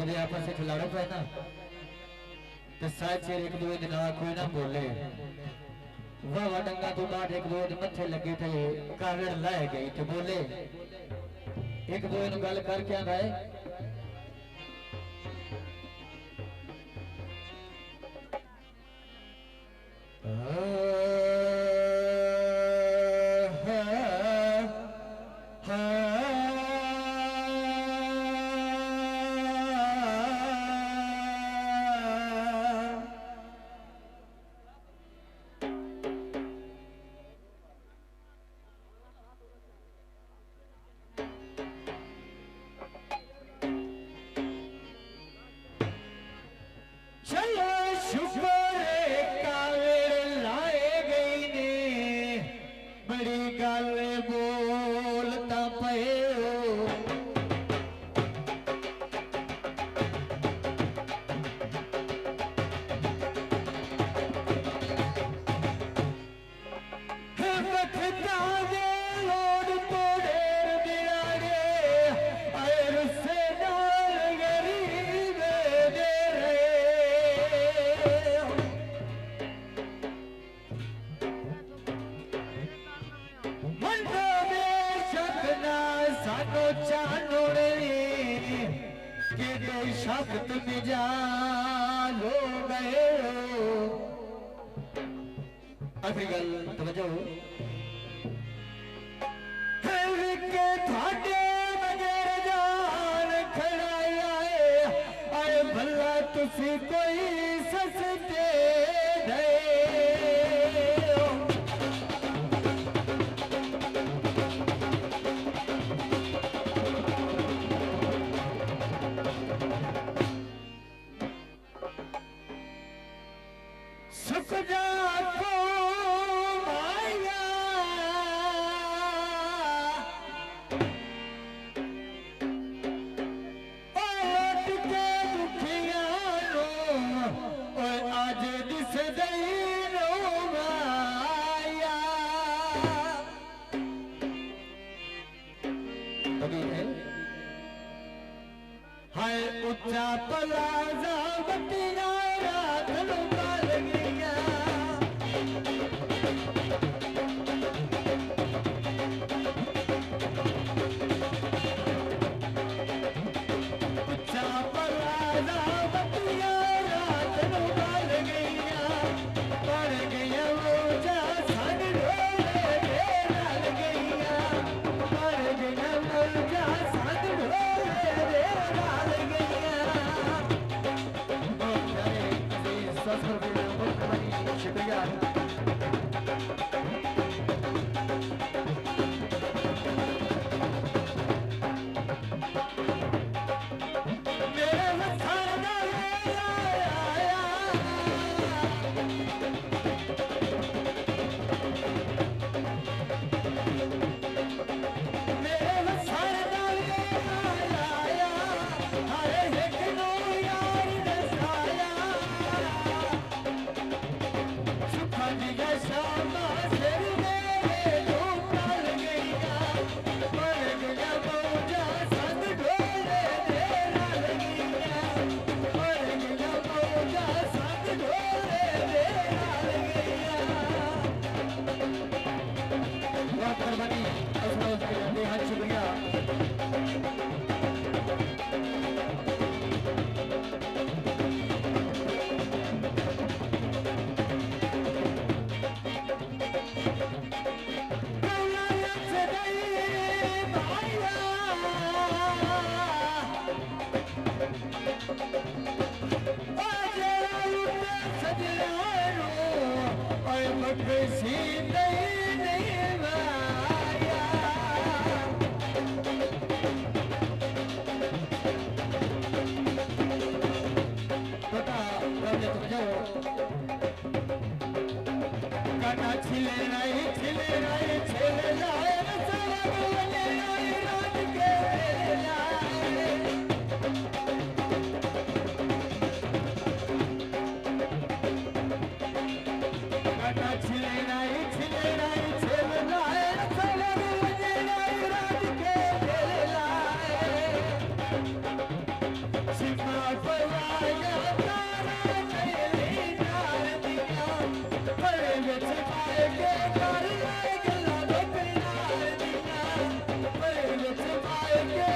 कदे आपस में लड़ पे ना तो साइड से एक दूसरे के नाल कोई ना बोले वाह डंगा तो बाद एक दूसरे के मथे लगे थे कावड़ लै गई तो बोले एक दूसरे नु गल कर क्या गए शब्द मिजाज हो गए आखिरी गल तवज्जो के थाडे मगर जान खड़ाई आए भला तुसी कोई सस्ते दे हाय उच्चा पलाजा बतिया रात नु बाल गया उच्चा पलाजा बतिया रात नु बाल गया पड़ गया वो जा सन ढोले दे डाल गया पड़ गया वो जा सन ढोले दे डाल गया के